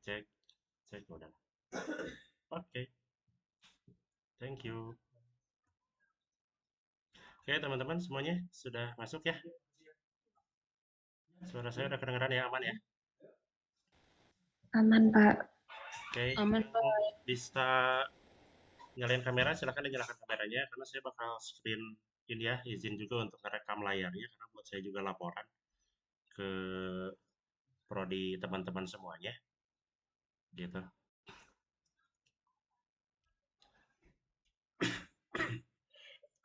Cek, cek udah. Oke, thank you. Oke, teman-teman semuanya sudah masuk ya? Suara saya udah kedengeran ya, aman ya? Aman, Pak. Oke, Aman, yang Pak. bisa nyalain kamera silahkan dinyalakan kameranya karena saya bakal screen ini ya, izin juga untuk merekam layarnya karena buat saya juga laporan ke prodi teman-teman semuanya gitu.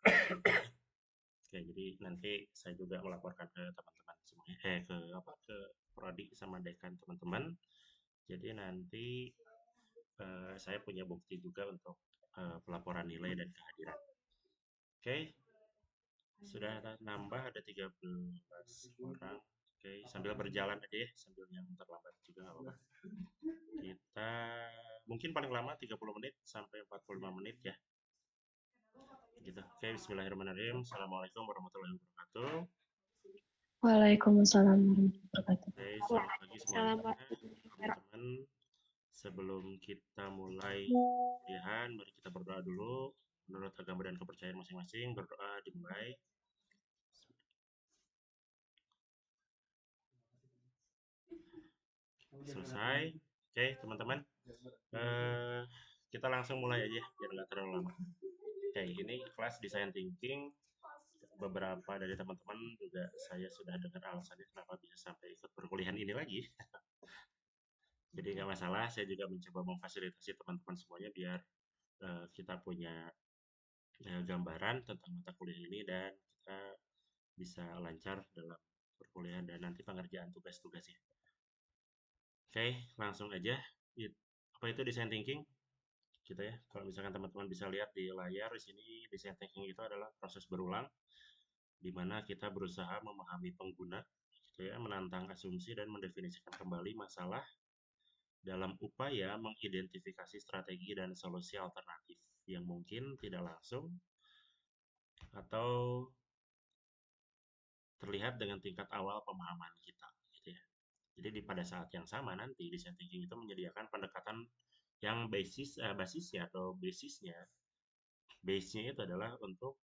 Oke, jadi nanti saya juga melaporkan ke teman-teman semuanya, ke apa, ke prodi sama dekan teman-teman. Jadi nanti saya punya bukti juga untuk pelaporan nilai dan kehadiran. Oke, sudah nambah ada 13 orang. Oke, sambil berjalan aja ya, sambil yang terlambat juga nggak apa-apa. Kita mungkin paling lama 30 menit sampai 45 menit ya. Gitu. Oke, bismillahirrahmanirrahim. Assalamualaikum warahmatullahi wabarakatuh. Waalaikumsalam warahmatullahi wabarakatuh. Oke, selamat pagi semuanya. Assalamualaikum. Teman-teman, sebelum kita mulai kuliahan, mari kita berdoa dulu. Menurut agama dan kepercayaan masing-masing, berdoa dimulai. Selesai. Oke, teman-teman. Eh, kita langsung mulai aja biar nggak terlalu lama. Oke, ini kelas design thinking. Beberapa dari teman-teman juga saya sudah dengar alasannya kenapa bisa sampai ikut perkuliahan ini lagi. Jadi nggak masalah, saya juga mencoba memfasilitasi teman-teman semuanya biar kita punya gambaran tentang mata kuliah ini dan kita bisa lancar dalam perkuliahan dan nanti pengerjaan tugas-tugasnya. Oke, langsung aja. Apa itu design thinking? Gitu ya. Kalau misalkan teman-teman bisa lihat di layar di sini, design thinking itu adalah proses berulang di mana kita berusaha memahami pengguna, gitu ya, menantang asumsi dan mendefinisikan kembali masalah dalam upaya mengidentifikasi strategi dan solusi alternatif yang mungkin tidak langsung atau terlihat dengan tingkat awal pemahaman kita, gitu ya. Jadi pada saat yang sama nanti design thinking itu menyediakan pendekatan yang basisnya atau base-nya itu adalah untuk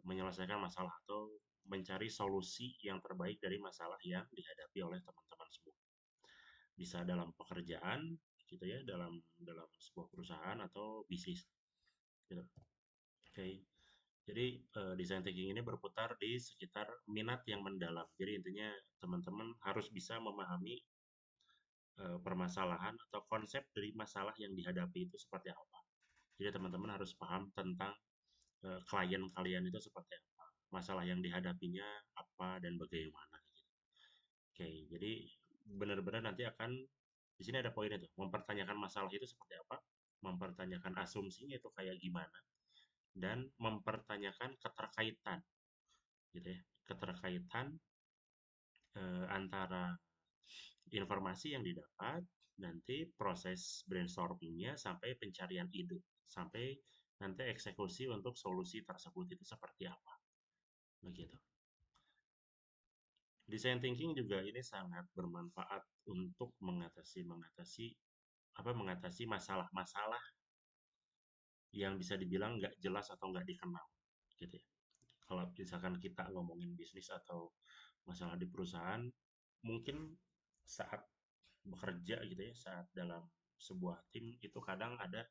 menyelesaikan masalah atau mencari solusi yang terbaik dari masalah yang dihadapi oleh teman-teman semua. Bisa dalam pekerjaan, gitu ya, dalam dalam sebuah perusahaan atau bisnis, gitu. Oke. Jadi design thinking ini berputar di sekitar minat yang mendalam. Jadi intinya teman-teman harus bisa memahami permasalahan atau konsep dari masalah yang dihadapi itu seperti apa. Jadi teman-teman harus paham tentang klien kalian itu seperti apa, masalah yang dihadapinya apa dan bagaimana gitu. Oke, jadi benar-benar nanti akan di sini ada poin itu, mempertanyakan masalah itu seperti apa, mempertanyakan asumsinya itu kayak gimana, dan mempertanyakan keterkaitan gitu ya, keterkaitan antara informasi yang didapat, nanti proses brainstormingnya sampai pencarian ide, sampai nanti eksekusi untuk solusi tersebut itu seperti apa, begitu. Design thinking juga ini sangat bermanfaat untuk mengatasi masalah-masalah yang bisa dibilang nggak jelas atau nggak dikenal, gitu ya. Kalau misalkan kita ngomongin bisnis atau masalah di perusahaan, mungkin saat bekerja gitu ya, saat dalam sebuah tim itu kadang ada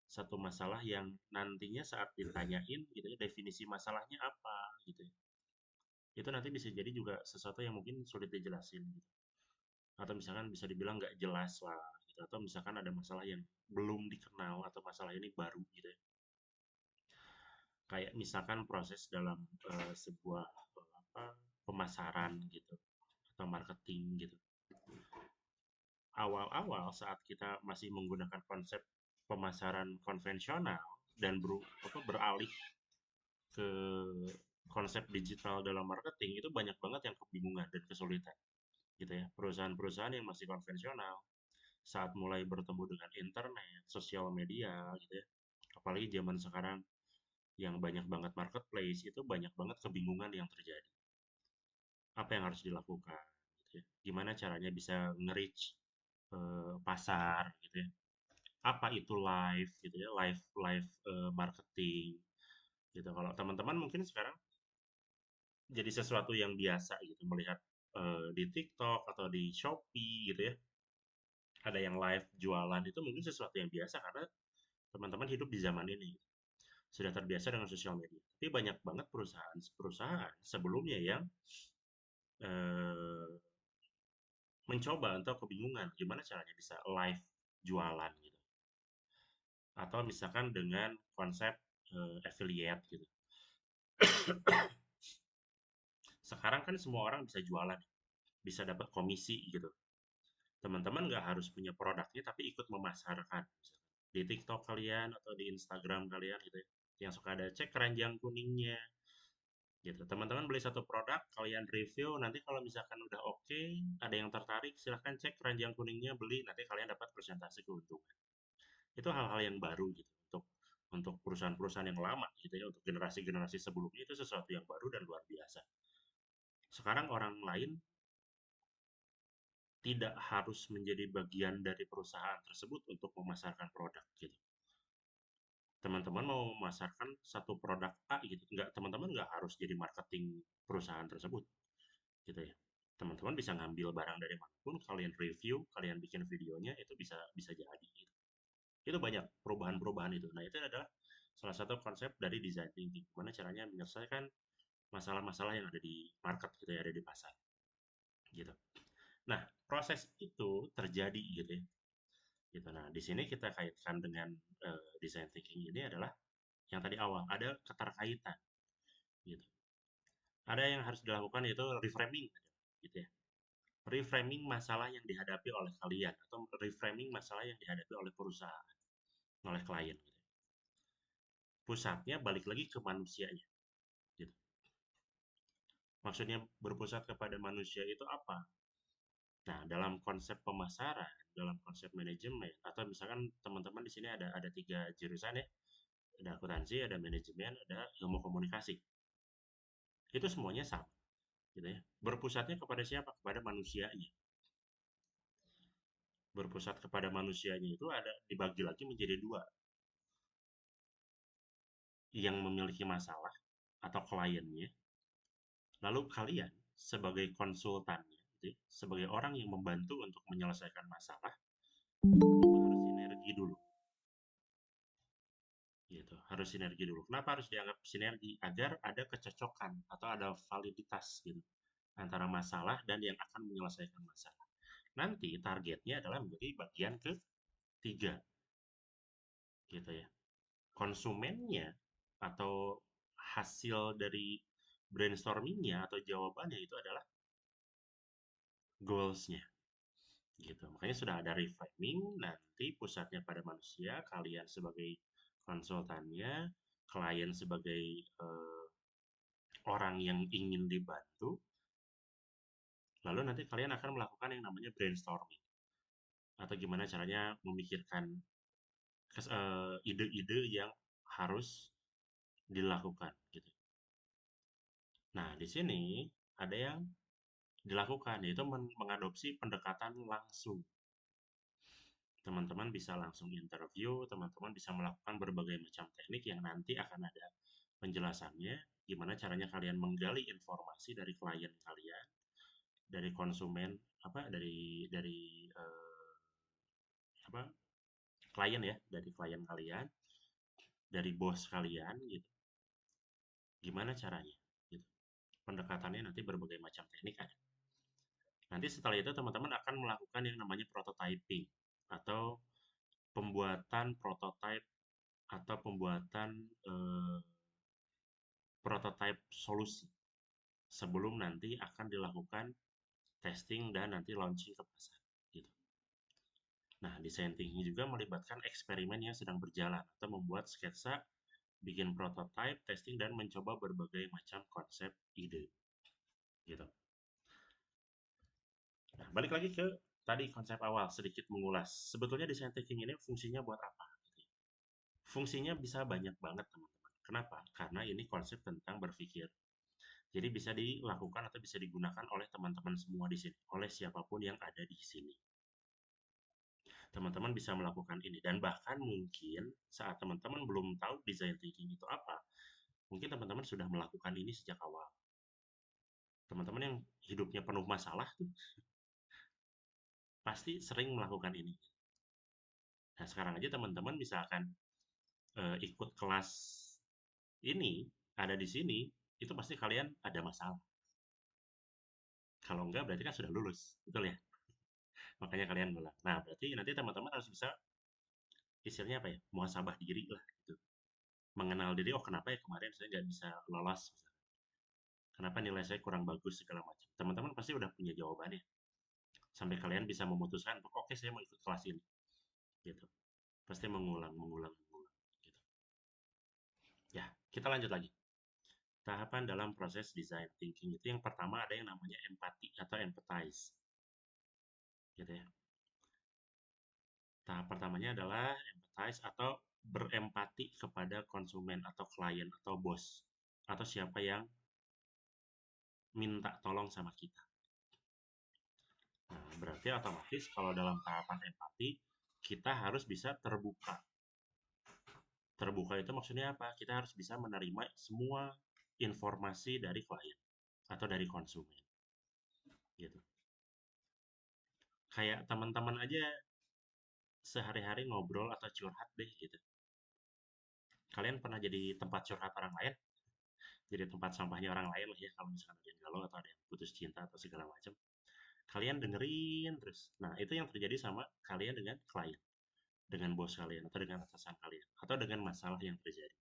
satu masalah yang nantinya saat ditanyain gitu ya, definisi masalahnya apa gitu ya. Itu nanti bisa jadi juga sesuatu yang mungkin sulit dijelasin gitu. Atau misalkan bisa dibilang nggak jelas lah gitu. Atau misalkan ada masalah yang belum dikenal atau masalah ini baru gitu ya. Kayak misalkan proses dalam sebuah pemasaran gitu atau marketing gitu. Awal-awal saat kita masih menggunakan konsep pemasaran konvensional dan beralih ke konsep digital dalam marketing itu banyak banget yang kebingungan dan kesulitan gitu ya. Perusahaan-perusahaan yang masih konvensional saat mulai bertemu dengan internet, sosial media gitu ya. Apalagi zaman sekarang yang banyak banget marketplace itu banyak banget kebingungan yang terjadi. Apa yang harus dilakukan gitu ya. Gimana caranya bisa nge-reach pasar gitu ya. Apa itu live gitu ya, live live marketing gitu. Kalau teman-teman mungkin sekarang jadi sesuatu yang biasa gitu melihat di TikTok atau di Shopee gitu ya. Ada yang live jualan itu mungkin sesuatu yang biasa karena teman-teman hidup di zaman ini sudah terbiasa dengan sosial media. Tapi banyak banget perusahaan-perusahaan sebelumnya yang eh, mencoba atau kebingungan gimana caranya bisa live jualan gitu. Atau misalkan dengan konsep affiliate gitu. Sekarang kan semua orang bisa jualan, bisa dapat komisi gitu. Teman-teman nggak harus punya produknya tapi ikut memasarkan. Di TikTok kalian atau di Instagram kalian gitu ya. Yang suka ada cek keranjang kuningnya gitu. Teman-teman beli satu produk, kalian review, nanti kalau misalkan udah oke, ada yang tertarik, silahkan cek keranjang kuningnya, beli, nanti kalian dapat persentase keuntungan. Itu hal-hal yang baru gitu untuk perusahaan-perusahaan yang lama gitu ya, untuk generasi-generasi sebelumnya itu sesuatu yang baru dan luar biasa. Sekarang orang lain tidak harus menjadi bagian dari perusahaan tersebut untuk memasarkan produk gitu. Teman-teman mau memasarkan satu produk A gitu, nggak teman-teman nggak harus jadi marketing perusahaan tersebut gitu ya. Teman-teman bisa ngambil barang dari manapun, kalian review, kalian bikin videonya, itu bisa bisa jadi gitu. Itu banyak perubahan-perubahan itu. Nah, itu adalah salah satu konsep dari design thinking. Gimana caranya menyelesaikan masalah-masalah yang ada di market gitu ya, ada di pasar gitu. Nah, proses itu terjadi gitu ya. Gitu. Nah, di sini kita kaitkan dengan design thinking ini adalah yang tadi awal ada keterkaitan gitu. Ada yang harus dilakukan yaitu reframing gitu ya. Reframing masalah yang dihadapi oleh kalian atau reframing masalah yang dihadapi oleh perusahaan, oleh klien gitu. Pusatnya balik lagi ke manusianya gitu. Maksudnya berpusat kepada manusia itu apa? Nah, dalam konsep pemasaran, dalam konsep manajemen, atau misalkan teman-teman di sini ada tiga jurusan ya, ada akuntansi, ada manajemen, ada ilmu komunikasi. Itu semuanya sama, gitu ya. Berpusatnya kepada siapa? Kepada manusianya. Berpusat kepada manusianya itu ada dibagi lagi menjadi dua, yang memiliki masalah atau kliennya, lalu kalian sebagai konsultannya, gitu ya, sebagai orang yang membantu untuk menyelesaikan masalah, itu harus sinergi dulu. Gitu, harus sinergi dulu. Kenapa harus dianggap sinergi? Agar ada kecocokan atau ada validitas gitu antara masalah dan yang akan menyelesaikan masalah. Nanti targetnya adalah menjadi bagian ketiga, gitu ya. Konsumennya atau hasil dari brainstormingnya atau jawabannya itu adalah goals-nya, gitu. Makanya sudah ada reframing, nanti pusatnya pada manusia, kalian sebagai konsultannya, klien sebagai orang yang ingin dibantu, lalu nanti kalian akan melakukan yang namanya brainstorming atau gimana caranya memikirkan ide-ide yang harus dilakukan gitu. Nah, di sini ada yang dilakukan yaitu mengadopsi pendekatan langsung. Teman-teman bisa langsung interview, teman-teman bisa melakukan berbagai macam teknik yang nanti akan ada penjelasannya gimana caranya kalian menggali informasi dari klien kalian, dari konsumen apa dari apa klien ya, dari klien kalian, dari bos kalian gitu. Gimana caranya? Gitu. Pendekatannya nanti berbagai macam teknik ada. Nanti setelah itu teman-teman akan melakukan yang namanya prototyping atau pembuatan prototype atau pembuatan eh, prototype solusi sebelum nanti akan dilakukan testing dan nanti launching ke pasar gitu. Nah, desain thinking juga melibatkan eksperimen yang sedang berjalan atau membuat sketsa, bikin prototype, testing dan mencoba berbagai macam konsep ide gitu. Nah, balik lagi ke tadi konsep awal, sedikit mengulas. Sebetulnya design thinking ini fungsinya buat apa? Fungsinya bisa banyak banget, teman-teman. Kenapa? Karena ini konsep tentang berpikir. Jadi bisa dilakukan atau bisa digunakan oleh teman-teman semua di sini, oleh siapapun yang ada di sini. teman-teman bisa melakukan ini. Dan bahkan mungkin saat teman-teman belum tahu design thinking itu apa, mungkin teman-teman sudah melakukan ini sejak awal. Teman-teman yang hidupnya penuh masalah tuh pasti sering melakukan ini. Nah, sekarang aja teman-teman misalkan ikut kelas ini, ada di sini, itu pasti kalian ada masalah. Kalau enggak berarti kan sudah lulus, betul ya? Makanya kalian ngulang. Nah, berarti nanti teman-teman harus bisa istilahnya apa ya? Muhasabah diri lah gitu. Mengenal diri, oh kenapa ya kemarin saya nggak bisa lolos misalnya. Kenapa nilai saya kurang bagus segala macam. Teman-teman pasti udah punya jawabannya. Sampai kalian bisa memutuskan, oke saya mau ikut kelas ini. Gitu. Pasti mengulang, mengulang, mengulang. Gitu. Ya, kita lanjut lagi. Tahapan dalam proses design thinking itu yang pertama ada yang namanya empati atau empathize. Gitu ya. Tahap pertamanya adalah empathize atau berempati kepada konsumen atau klien atau bos atau siapa yang minta tolong sama kita. Nah, berarti otomatis kalau dalam tahapan empati kita harus bisa terbuka. Terbuka itu maksudnya apa? Kita harus bisa menerima semua informasi dari klien atau dari konsumen. Gitu. Kayak teman-teman aja sehari-hari ngobrol atau curhat deh gitu. Kalian pernah jadi tempat curhat orang lain? Jadi tempat sampahnya orang lain lah ya kalau misalkan ada yang galau atau ada yang putus cinta atau segala macam. Kalian dengerin terus. Nah, itu yang terjadi sama kalian dengan klien, dengan bos kalian atau dengan atasan kalian atau dengan masalah yang terjadi.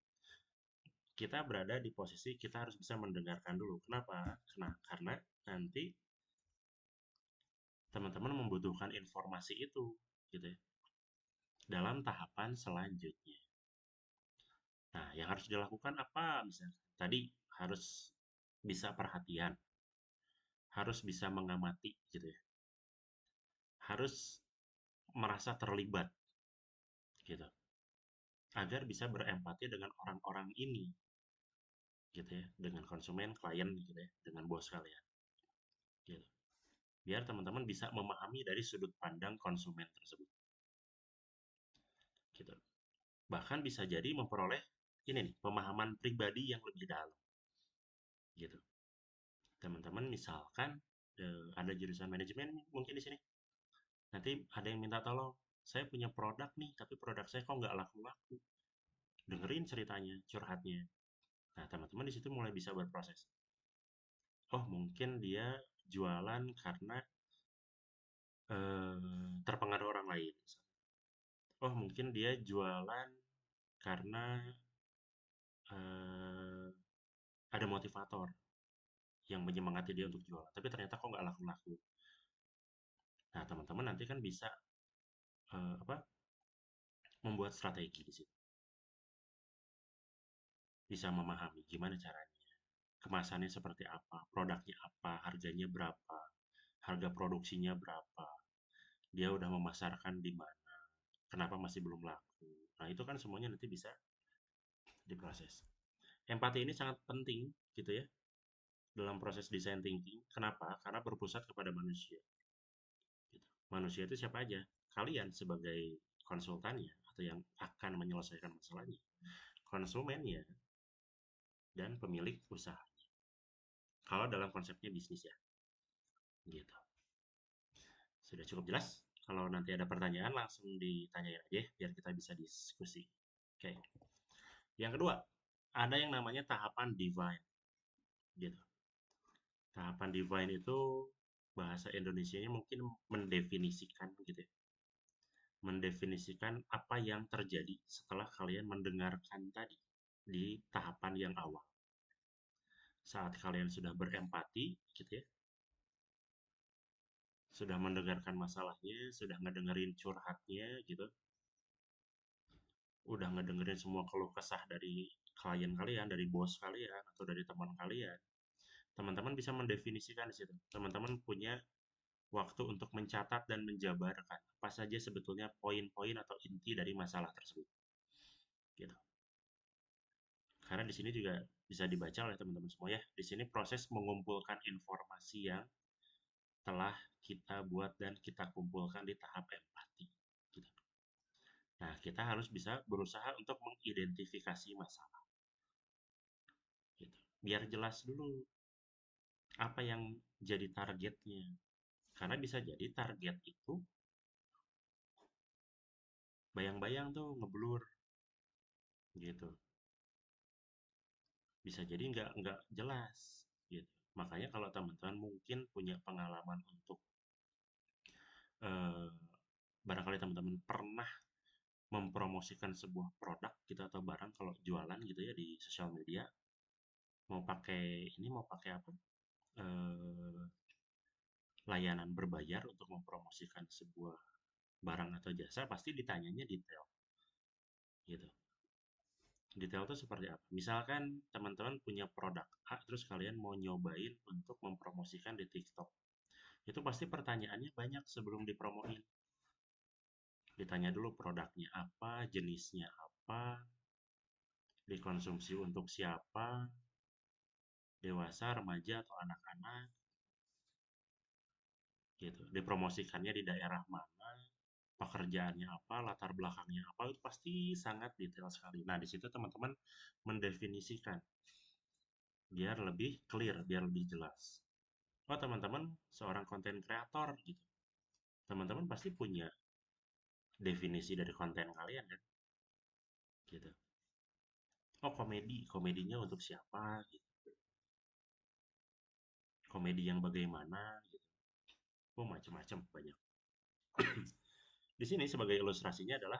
Kita berada di posisi kita harus bisa mendengarkan dulu. Kenapa? Karena nanti teman-teman membutuhkan informasi itu gitu ya dalam tahapan selanjutnya. Nah, yang harus dilakukan apa misalnya? Tadi harus bisa perhatian, harus bisa mengamati gitu ya. Harus merasa terlibat gitu. Agar bisa berempati dengan orang-orang ini gitu ya, dengan konsumen, klien gitu ya, dengan bos kalian gitu. Biar teman-teman bisa memahami dari sudut pandang konsumen tersebut gitu. Bahkan bisa jadi memperoleh ini nih, pemahaman pribadi yang lebih dalam gitu. Teman-teman misalkan ada jurusan manajemen mungkin di sini. Nanti ada yang minta tolong, saya punya produk nih, tapi produk saya kok nggak laku-laku. Dengerin ceritanya, curhatnya. Nah, teman-teman di situ mulai bisa berproses. Oh, mungkin dia jualan karena terpengaruh orang lain. Oh, mungkin dia jualan karena eh, ada motivator yang menyemangati dia untuk jualan. Tapi ternyata kok nggak laku-laku. Nah, teman-teman nanti kan bisa apa? Membuat strategi di situ. Bisa memahami gimana caranya. Kemasannya seperti apa, produknya apa, harganya berapa, harga produksinya berapa, dia udah memasarkan di mana, kenapa masih belum laku. Nah, itu kan semuanya nanti bisa diproses. Empati ini sangat penting gitu ya dalam proses design thinking. Kenapa? Karena berpusat kepada manusia. Gitu. Manusia itu siapa aja? Kalian sebagai konsultannya atau yang akan menyelesaikan masalahnya, konsumennya, dan pemilik usaha. Kalau dalam konsepnya bisnis ya, gitu. Sudah cukup jelas? Kalau nanti ada pertanyaan langsung ditanyain aja biar kita bisa diskusi. Oke. Yang kedua, ada yang namanya tahapan divine. Gitu. Tahapan divine itu bahasa Indonesianya mungkin mendefinisikan gitu ya. Mendefinisikan apa yang terjadi setelah kalian mendengarkan tadi di tahapan yang awal. Saat kalian sudah berempati gitu ya, sudah mendengarkan masalahnya, sudah ngedengerin curhatnya gitu, udah ngedengerin semua keluh kesah dari klien kalian, dari bos kalian, atau dari teman kalian, teman-teman bisa mendefinisikan di situ. Teman-teman punya waktu untuk mencatat dan menjabarkan apa saja sebetulnya poin-poin atau inti dari masalah tersebut. Gitu. Karena di sini juga bisa dibaca oleh teman-teman semua ya. Di sini proses mengumpulkan informasi yang telah kita buat dan kita kumpulkan di tahap empati. Gitu. Nah, kita harus bisa berusaha untuk mengidentifikasi masalah, gitu. Biar jelas dulu apa yang jadi targetnya. Karena bisa jadi target itu bayang-bayang tuh ngeblur, gitu. Bisa jadi nggak jelas, gitu. Makanya kalau teman-teman mungkin punya pengalaman untuk eh, barangkali teman-teman pernah mempromosikan sebuah produk gitu atau barang kalau jualan gitu ya di sosial media, mau pakai apa? eh, Layanan berbayar untuk mempromosikan sebuah barang atau jasa pasti ditanyanya detail gitu. Detail itu seperti apa? Misalkan teman-teman punya produk A terus kalian mau nyobain untuk mempromosikan di TikTok. Itu pasti pertanyaannya banyak sebelum dipromoin. Ditanya dulu produknya apa, jenisnya apa, dikonsumsi untuk siapa, dewasa, remaja, atau anak-anak, gitu. Dipromosikannya di daerah mana, pekerjaannya apa, latar belakangnya apa, itu pasti sangat detail sekali. Nah, di situ teman-teman mendefinisikan biar lebih clear, biar lebih jelas. Oh, teman-teman seorang konten kreator gitu. Teman-teman pasti punya definisi dari konten kalian kan, gitu. Oh, komedinya untuk siapa gitu. Komedi yang bagaimana gitu. Oh, macam-macam banyak. Di sini sebagai ilustrasinya adalah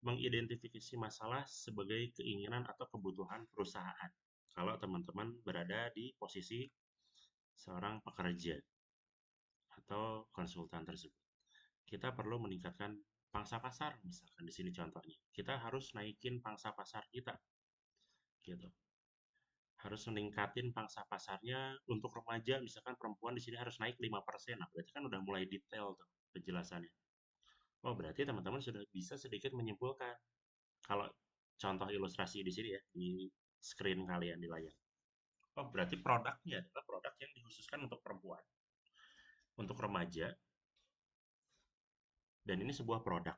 mengidentifikasi masalah sebagai keinginan atau kebutuhan perusahaan. Kalau teman-teman berada di posisi seorang pekerja atau konsultan tersebut, kita perlu meningkatkan pangsa pasar, misalkan di sini contohnya. Kita harus naikin pangsa pasar kita, gitu. Harus meningkatin pangsa pasarnya untuk remaja, misalkan perempuan di sini harus naik 5%. Nah, berarti kan udah mulai detail tuh penjelasannya. Oh, berarti teman-teman sudah bisa sedikit menyimpulkan. Kalau contoh ilustrasi di sini ya, di screen kalian di layar. Oh, berarti produknya adalah produk yang dikhususkan untuk perempuan, untuk remaja, dan ini sebuah produk.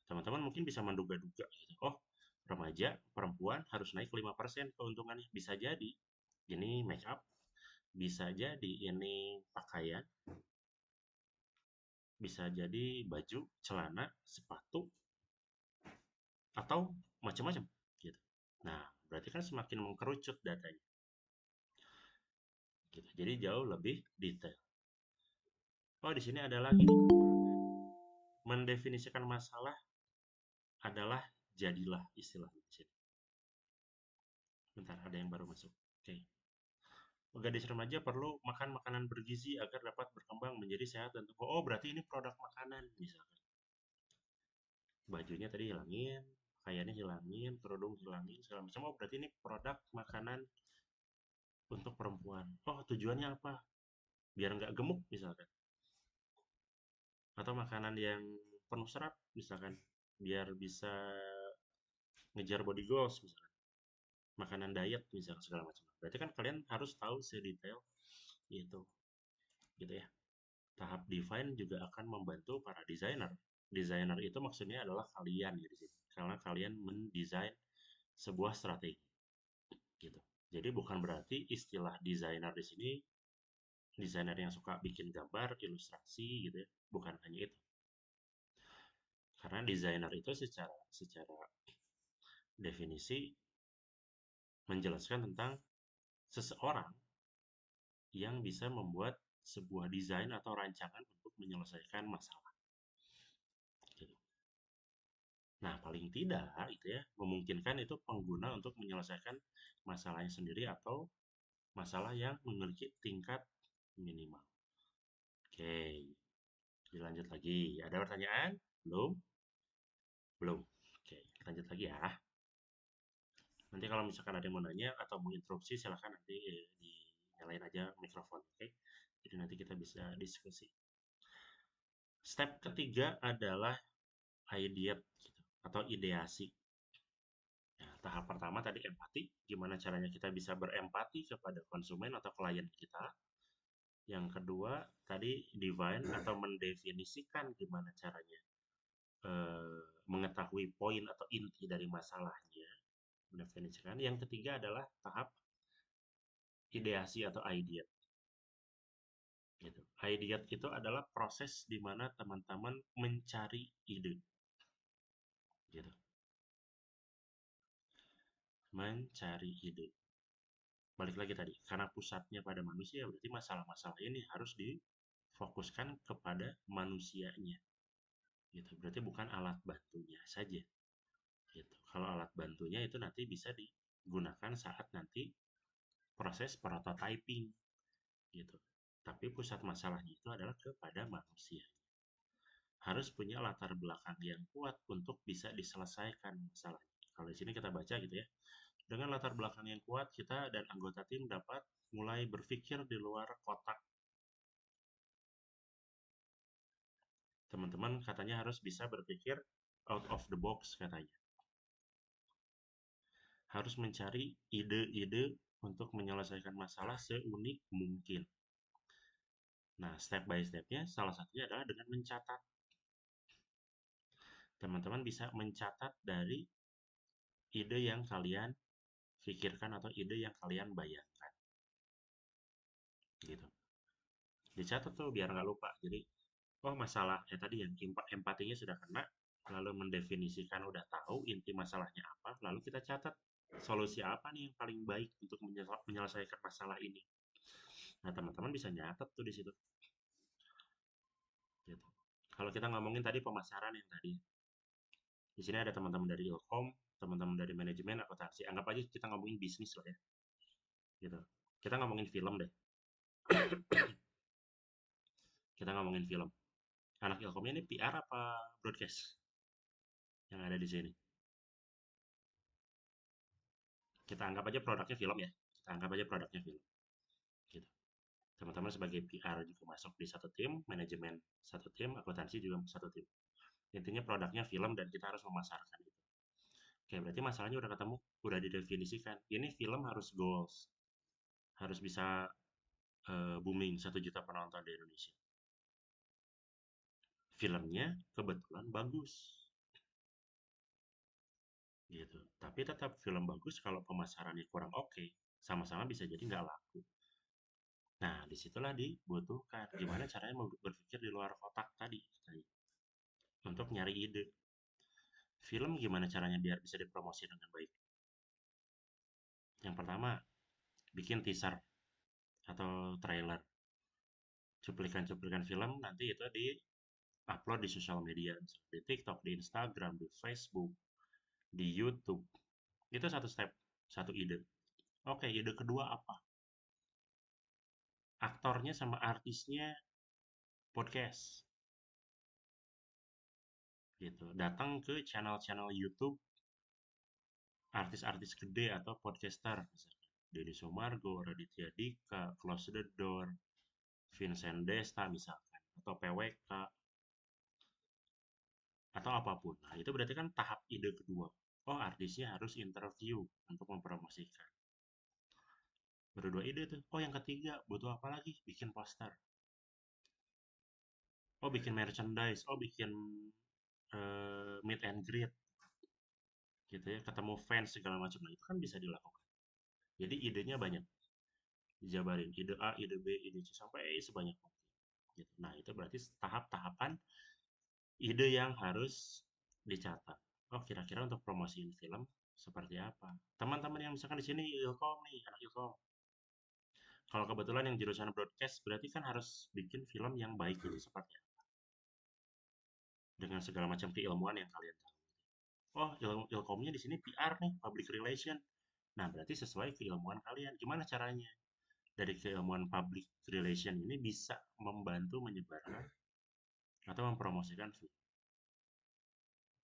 Teman-teman mungkin bisa menduga-duga gitu. Oh, remaja, perempuan harus naik 5% keuntungannya. Bisa jadi ini make up, bisa jadi ini pakaian, bisa jadi baju, celana, sepatu, atau macam-macam gitu. Nah, berarti kan semakin mengkerucut datanya gitu. Jadi jauh lebih detail. Oh, di sini ada lagi nih. Mendefinisikan masalah adalah jadilah istilah di sini. Bentar, ada yang baru masuk. Oke. Gadis remaja perlu makan makanan bergizi agar dapat berkembang menjadi sehat dan teguh. Oh, berarti ini produk makanan misalkan. Bajunya tadi hilangin, pakaiannya hilangin, kerudung hilangin, segala macam. Oh, berarti ini produk makanan untuk perempuan. Oh, tujuannya apa? Biar nggak gemuk misalkan. Atau makanan yang penuh serat misalkan. Biar bisa ngejar body goals misalkan. Makanan diet misalkan segala macam. Berarti kan kalian harus tahu sedetail itu. Gitu ya. Tahap define juga akan membantu para desainer. Desainer itu maksudnya adalah kalian ya di sini. Karena kalian mendesain sebuah strategi gitu. Jadi bukan berarti istilah desainer di sini desainer yang suka bikin gambar, ilustrasi gitu ya. Bukan hanya itu. Karena desainer itu secara definisi menjelaskan tentang seseorang yang bisa membuat sebuah desain atau rancangan untuk menyelesaikan masalah. Gitu. Nah, paling tidak itu ya memungkinkan itu pengguna untuk menyelesaikan masalahnya sendiri atau masalah yang memiliki tingkat minimal. Oke, dilanjut lagi. Ada pertanyaan? Belum? Belum. Oke, lanjut lagi ya. Nanti kalau misalkan ada yang mau nanya atau mau interupsi, silahkan nanti dinyalain aja mikrofon. Oke, jadi nanti kita bisa diskusi. Step ketiga adalah ideate gitu, atau ideasi. Nah, tahap pertama tadi empati, gimana caranya kita bisa berempati kepada konsumen atau klien kita. Yang kedua tadi define atau mendefinisikan gimana caranya mengetahui poin atau inti dari masalahnya, mendefinisikan. Yang ketiga adalah tahap ideasi atau idea. Gitu. Idea itu adalah proses di mana teman-teman mencari ide. Gitu. Mencari ide. Balik lagi tadi, karena pusatnya pada manusia, berarti masalah-masalah ini harus difokuskan kepada manusianya. Gitu. Berarti bukan alat bantunya saja. Gitu. Kalau alat bantunya itu nanti bisa digunakan saat nanti proses prototyping. Gitu. Tapi pusat masalahnya itu adalah kepada manusia. Harus punya latar belakang yang kuat untuk bisa diselesaikan masalahnya. Kalau di sini kita baca gitu ya, dengan latar belakang yang kuat, kita dan anggota tim dapat mulai berpikir di luar kotak. Teman-teman katanya harus bisa berpikir out of the box katanya. Harus mencari ide-ide untuk menyelesaikan masalah seunik mungkin. Nah, step by stepnya salah satunya adalah dengan mencatat. Teman-teman bisa mencatat dari ide yang kalian pikirkan atau ide yang kalian bayangkan. Gitu. Dicatat tuh biar nggak lupa. Jadi, oh masalah tadi yang empatinya sudah kena, lalu mendefinisikan udah tahu inti masalahnya apa, lalu kita catat solusi apa nih yang paling baik untuk menyelesaikan masalah ini. Nah, teman-teman bisa nyatet tuh di situ. Gitu. Kalau kita ngomongin tadi pemasaran yang tadi, di sini ada teman-teman dari Ilkom, teman-teman dari manajemen akuntansi. Anggap aja kita ngomongin bisnis loh ya. Gitu. Kita ngomongin film deh. Kita ngomongin film. Anak Ilkomnya ini PR apa broadcast yang ada di sini? Kita anggap aja produknya film ya. Kita anggap aja produknya film. Gitu. Teman-teman sebagai PR juga masuk di satu tim, manajemen satu tim, akuntansi juga satu tim. Intinya produknya film dan kita harus memasarkan itu. Oke, berarti masalahnya udah ketemu, udah didefinisikan. Ini film harus goals, harus bisa booming 1 juta penonton di Indonesia. Filmnya kebetulan bagus, gitu. Tapi tetap film bagus kalau pemasarannya kurang oke, sama-sama bisa jadi nggak laku. Nah, disitulah dibutuhkan gimana caranya berpikir di luar kotak tadi, untuk nyari ide. Film gimana caranya biar bisa dipromosi dengan baik? Yang pertama, bikin teaser atau trailer. Cuplikan-cuplikan film nanti itu di-upload di sosial media, di TikTok, di Instagram, di Facebook, di YouTube. Itu satu step, satu ide. Oke, ide kedua apa? Aktornya sama artisnya podcast. Gitu. Datang ke channel-channel YouTube artis-artis gede atau podcaster misalkan. Deddy Sumargo, Raditya Dika, Close the Door, Vincent Desta misalkan, atau PWK, atau apapun. Nah, itu berarti kan tahap ide kedua. Oh, artisnya harus interview untuk mempromosikan. Baru 2 ide tuh. Oh, yang ketiga, butuh apa lagi? Bikin poster. Oh, bikin merchandise. Oh, bikin meet and greet. Gitu ya, ketemu fans segala macam. Nah, itu kan bisa dilakukan. Jadi idenya banyak. Dijabarin. Ide A, ide B, ide C, sampai sebanyak mungkin. Gitu. Nah, itu berarti tahap-tahapan ide yang harus dicatat. Oh, kira-kira untuk promosiin film seperti apa? Teman-teman yang misalkan di sini Ilkom nih, anak Ilkom. Kalau kebetulan yang jurusan broadcast, berarti kan harus bikin film yang baik gitu seperti apa? Dengan segala macam keilmuan yang kalian tahu. Oh, Ilkomnya di sini PR nih, public relation. Nah, berarti sesuai keilmuan kalian. Gimana caranya? Dari keilmuan public relation ini bisa membantu menyebarkan atau mempromosikan film.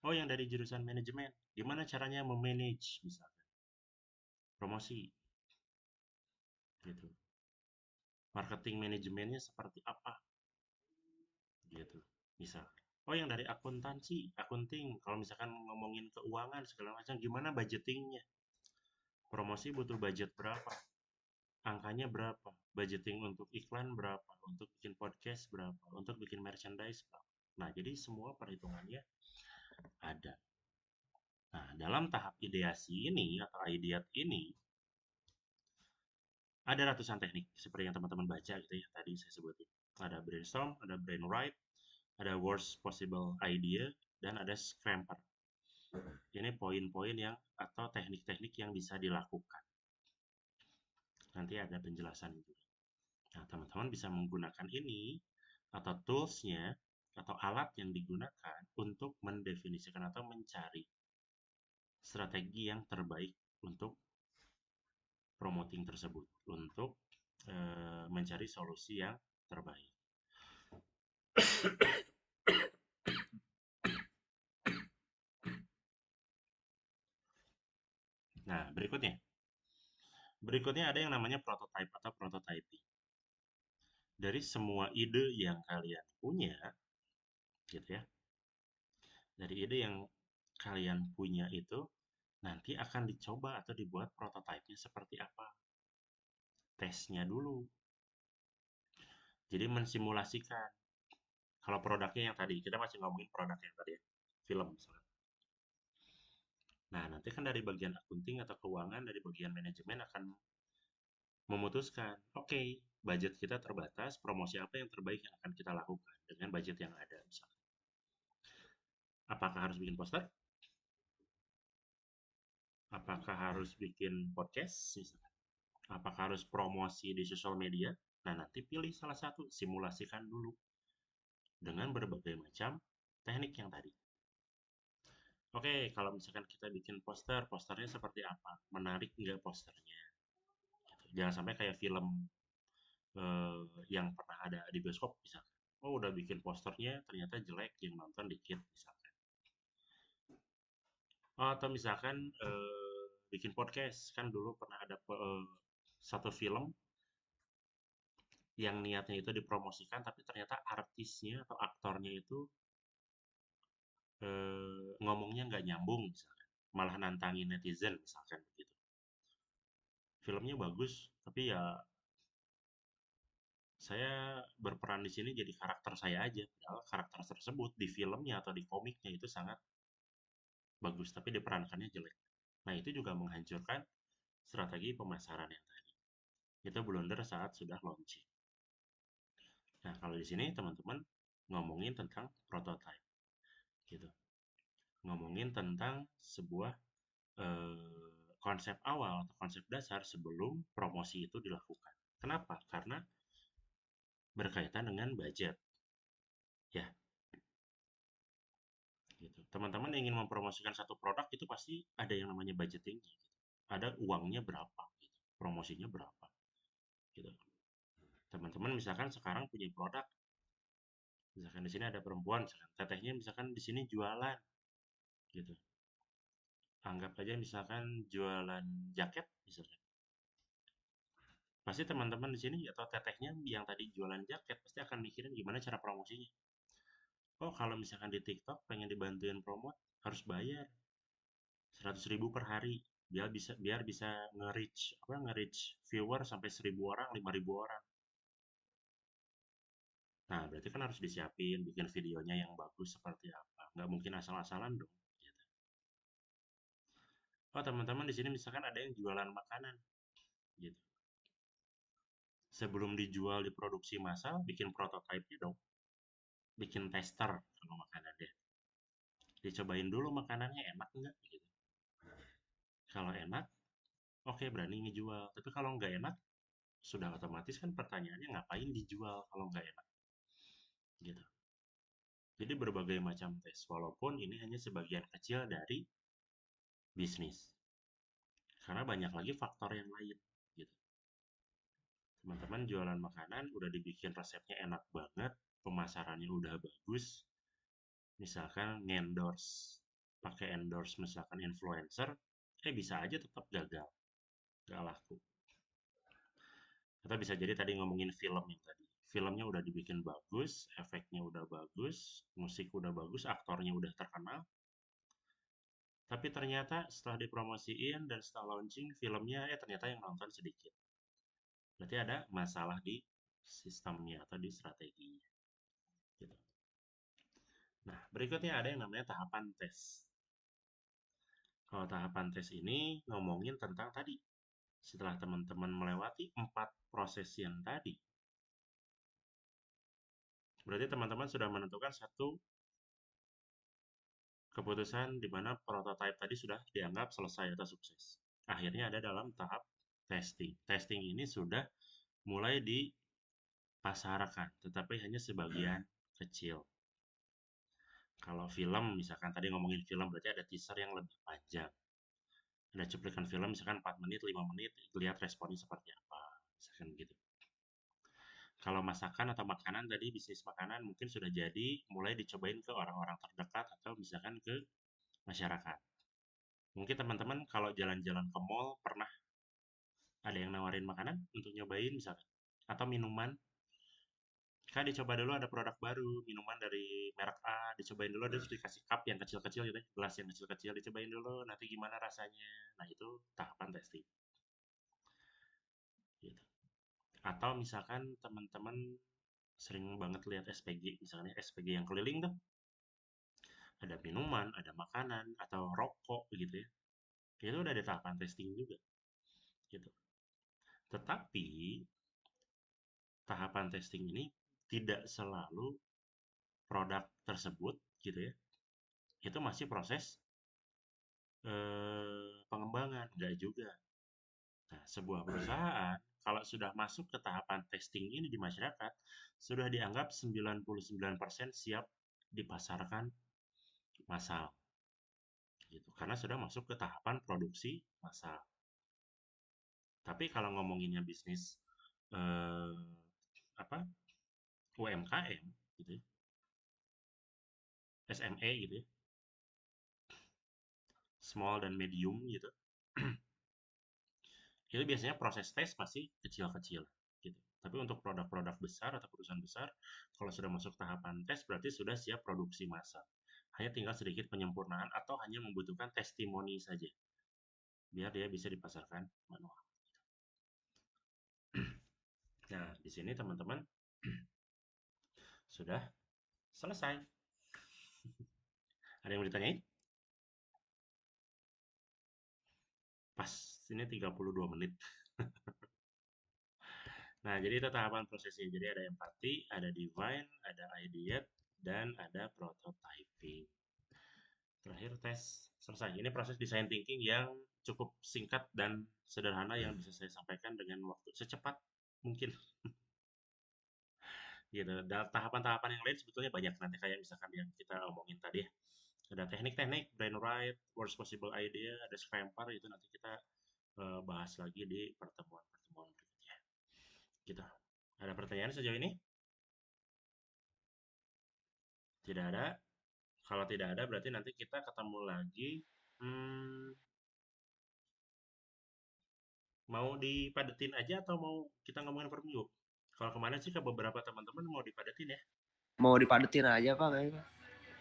Oh, yang dari jurusan manajemen, gimana caranya memanage misalkan promosi gitu. Marketing manajemennya seperti apa gitu. Misal. Oh, yang dari akuntansi, akunting, kalau misalkan ngomongin keuangan segala macam gimana budgetingnya? Promosi butuh budget berapa? Angkanya berapa? Budgeting untuk iklan berapa? Untuk bikin podcast berapa? Untuk bikin merchandise berapa? Nah, jadi semua perhitungannya Ada. Nah, dalam tahap ideasi ini atau ideat ini, ada ratusan teknik seperti yang teman-teman baca gitu ya, tadi saya sebutin. Ada brainstorm, ada brainwrite, ada worst possible idea, dan ada scramper. Ini poin-poin yang atau teknik-teknik yang bisa dilakukan. Nanti ada penjelasan juga. Nah, teman-teman bisa menggunakan ini atau tools-nya atau alat yang digunakan untuk mendefinisikan atau mencari strategi yang terbaik untuk promoting tersebut, untuk mencari solusi yang terbaik. Nah, berikutnya ada yang namanya prototype atau prototyping. Dari semua ide yang kalian punya, gitu ya, dari ide yang kalian punya itu nanti akan dicoba atau dibuat prototipenya seperti apa. Tesnya dulu. Jadi mensimulasikan. Kalau produknya yang tadi, kita masih ngomongin produk yang tadi ya, film misalnya. Nah, nanti kan dari bagian akunting atau keuangan, dari bagian manajemen akan memutuskan, oke, budget kita terbatas, promosi apa yang terbaik yang akan kita lakukan dengan budget yang ada misalnya. Apakah harus bikin poster? Apakah harus bikin podcast misalnya? Apakah harus promosi di sosial media? Nah, nanti pilih salah satu, simulasikan dulu dengan berbagai macam teknik yang tadi. Oke, kalau misalkan kita bikin poster, posternya seperti apa? Menarik nggak posternya? Gitu. Jangan sampai kayak film yang pernah ada di bioskop misalkan. Oh, udah bikin posternya ternyata jelek, yang nonton dikit misalkan. Oh, atau misalkan bikin podcast, kan dulu pernah ada satu film yang niatnya itu dipromosikan, tapi ternyata artisnya atau aktornya itu ngomongnya nggak nyambung misalkan, malah nantangin netizen misalkan begitu. Filmnya bagus, tapi ya saya berperan di sini jadi karakter saya aja, padahal karakter tersebut di filmnya atau di komiknya itu sangat bagus, tapi diperankannya jelek. Nah, itu juga menghancurkan strategi pemasaran yang tadi. Itu blunder saat sudah launching. Nah, kalau di sini teman-teman ngomongin tentang prototype, gitu. Ngomongin tentang sebuah konsep awal atau konsep dasar sebelum promosi itu dilakukan. Kenapa? Karena berkaitan dengan budget, ya. Gitu. Teman-teman ingin mempromosikan satu produk itu pasti ada yang namanya budgeting, gitu. Ada uangnya berapa, gitu. Promosinya berapa, gitu. Teman-teman misalkan sekarang punya produk, misalkan di sini ada perempuan, misalkan tetehnya misalkan di sini jualan, gitu. Anggap aja misalkan jualan jaket, misalkan. Pasti teman-teman di sini atau tetehnya yang tadi jualan jaket pasti akan mikirin gimana cara promosinya. Oh, kalau misalkan di TikTok pengen dibantuin promote harus bayar 100.000 per hari biar bisa nge-reach nge-reach viewer sampai 1.000 orang, 5.000 orang. Nah, berarti kan harus disiapin bikin videonya yang bagus seperti apa. Nggak mungkin asal-asalan dong. Gitu. Oh, teman-teman di sini misalkan ada yang jualan makanan, gitu. Sebelum dijual di produksi massal, bikin prototipe-nya dong. Bikin tester kalau makanannya. Dicobain dulu makanannya enak nggak, gitu. Kalau enak, oke berani ngejual. Tapi kalau nggak enak, sudah otomatis kan pertanyaannya ngapain dijual kalau nggak enak, gitu. Jadi berbagai macam tes, walaupun ini hanya sebagian kecil dari bisnis. Karena banyak lagi faktor yang lain, gitu. Teman-teman jualan makanan, udah dibikin resepnya enak banget, pemasarannya udah bagus, misalkan ngendorse, pakai endorse misalkan influencer, bisa aja tetap gagal, gak laku. Atau bisa jadi tadi ngomongin film yang tadi. Filmnya udah dibikin bagus, efeknya udah bagus, musik udah bagus, aktornya udah terkenal. Tapi ternyata setelah dipromosiin dan setelah launching filmnya, ternyata yang nonton sedikit. Berarti ada masalah di sistemnya atau di strateginya. Gitu. Nah, berikutnya ada yang namanya tahapan tes. Kalau tahapan tes ini ngomongin tentang tadi, setelah teman-teman melewati 4 proses yang tadi, berarti teman-teman sudah menentukan satu keputusan di mana prototype tadi sudah dianggap selesai atau sukses. Akhirnya ada dalam tahap testing. Testing ini sudah mulai dipasarkan, tetapi hanya sebagian kecil. Kalau film, misalkan tadi ngomongin film, berarti ada teaser yang lebih panjang. Ada cuplikan film, misalkan 4 menit, 5 menit, lihat responnya seperti apa. Misalkan gitu. Kalau masakan atau makanan tadi, bisnis makanan mungkin sudah jadi, mulai dicobain ke orang-orang terdekat atau misalkan ke masyarakat. Mungkin teman-teman kalau jalan-jalan ke mall pernah ada yang nawarin makanan untuk nyobain misalkan. Atau minuman, Kak dicoba dulu ada produk baru, minuman dari merek A, dicobain dulu, terus dikasih cup yang kecil-kecil gitu ya, gelas yang kecil-kecil, dicobain dulu, nanti gimana rasanya. Nah, itu tahapan testing. Gitu. Atau misalkan teman-teman sering banget lihat SPG, misalnya SPG yang keliling tuh, ada minuman, ada makanan, atau rokok gitu ya. Itu udah ada tahapan testing juga. Gitu. Tetapi, tahapan testing ini tidak selalu produk tersebut gitu ya, itu masih proses pengembangan, enggak juga. Nah, sebuah perusahaan kalau sudah masuk ke tahapan testing ini di masyarakat, sudah dianggap 99% siap dipasarkan massal. Gitu. Karena sudah masuk ke tahapan produksi massal. Tapi kalau ngomonginnya bisnis eh, apa UMKM gitu ya, SME gitu ya, small dan medium gitu. Itu biasanya proses tes masih kecil-kecil gitu. Tapi untuk produk-produk besar atau perusahaan besar, kalau sudah masuk tahapan tes berarti sudah siap produksi massal. Hanya tinggal sedikit penyempurnaan atau hanya membutuhkan testimoni saja biar dia bisa dipasarkan manual. Nah, di sini teman-teman sudah selesai. Ada yang mau ditanyain? Pas, ini 32 menit. Nah, jadi itu tahapan prosesnya. Jadi ada empati, ada divine, ada ideate, dan ada prototyping. Terakhir tes selesai. Ini proses design thinking yang cukup singkat dan sederhana yang bisa saya sampaikan dengan waktu secepat mungkin. Gitu. Dan tahapan-tahapan yang lain sebetulnya banyak nanti kayak misalkan yang kita omongin tadi ya. Ada teknik-teknik, brainwright, worst possible idea, ada scramper itu nanti kita bahas lagi di pertemuan-pertemuan berikutnya. Gitu. Ada pertanyaan sejauh ini? Tidak ada. Kalau tidak ada berarti nanti kita ketemu lagi. Hmm, Mau dipadetin aja atau mau kita ngomongin per minggu? Kalau kemarin sih ke beberapa teman-teman mau dipadetin ya. Mau dipadetin aja Pak kayaknya.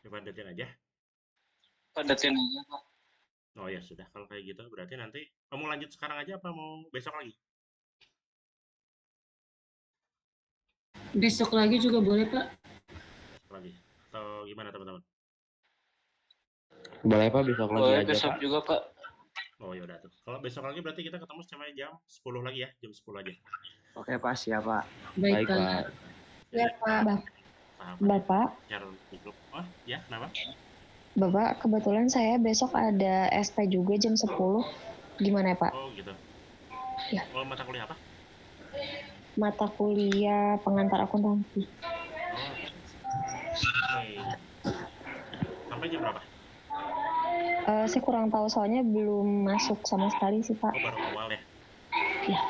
Dipadetin aja. Padetin aja Pak. Oh ya sudah kalau kayak gitu berarti nanti kamu lanjut sekarang aja apa mau besok lagi? Besok lagi juga boleh, Pak. Besok lagi. Atau gimana teman-teman? Boleh Pak, besok lagi Boleh aja besok Pak. juga Pak. Oh ya udah tuh. Kalau besok lagi berarti kita ketemu sampai jam 10 lagi ya, jam 10 aja. Oke Pak, siap Pak. Baik, Baik Pak. Ya Pak, Bapak, Share di grup. Oh ya, kenapa? Bapak kebetulan saya besok ada SP juga jam 10. Gimana ya Pak? Oh gitu. Ya. Oh mata kuliah apa? Mata kuliah pengantar akuntansi. Oh akuntansi. Oke. Sampai jam berapa? Saya kurang tahu soalnya belum masuk sama sekali sih Pak. Oh baru awal ya? Ya.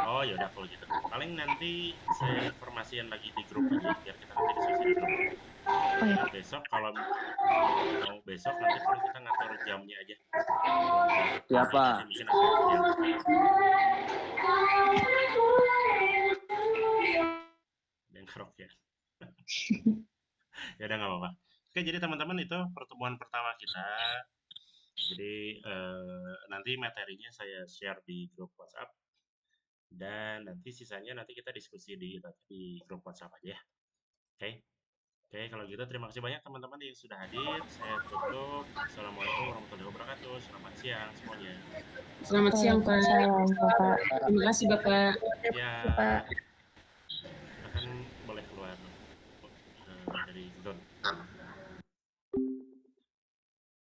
Oh ya udah kalau gitu. Paling nanti saya informasikan lagi di grup aja biar kita nanti diskusi di grup. Oh ya Pak. Besok kalau mau besok nanti paling kita ngatur jamnya aja. Ya Pak. Mungkin ada yang kerok ya. Ya udah nggak apa-apa. Oke jadi teman-teman itu pertemuan pertama kita. Jadi nanti materinya saya share di grup WhatsApp dan nanti sisanya nanti kita diskusi di grup WhatsApp aja ya. Oke. Oke, kalau gitu terima kasih banyak teman-teman yang sudah hadir. Saya tutup. Assalamualaikum warahmatullahi wabarakatuh. Selamat siang semuanya. Selamat siang, Pak. Waalaikumsalam, Bapak. Terima kasih, Bapak. Ya, Bapak. akan boleh keluar dari zone.